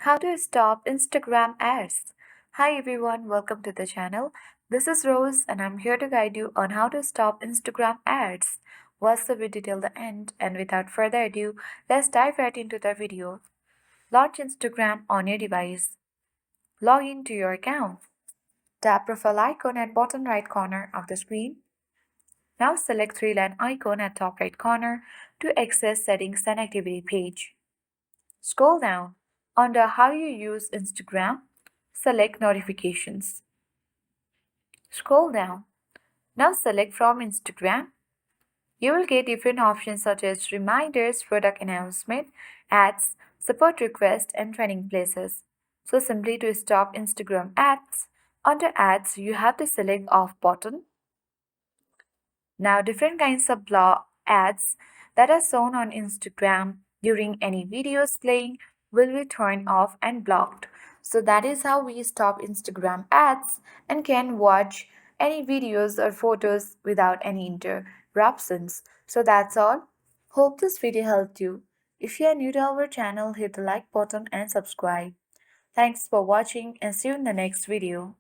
How to stop Instagram ads. Hi everyone, welcome to the channel. This is Rose and I'm here to guide you on how to stop Instagram ads. Watch the video till the end and without further ado, let's dive right into the video. Launch Instagram on your device. Log in to your account. Tap profile icon at bottom right corner of the screen. Now select three-line icon at top right corner to access settings and activity page. Scroll down. Under How you use Instagram, select Notifications. Scroll down. Now select From Instagram. You will get different options such as reminders, product announcement, ads, support requests, and trending places. So simply to stop Instagram ads, under ads you have to select off button. Now different kinds of block ads that are shown on Instagram during any videos playing will be turned off and blocked. So that is how we stop Instagram ads and can watch any videos or photos without any interruptions. So that's all. Hope this video helped you. If you are new to our channel, hit the like button and subscribe. Thanks for watching and see you in the next video.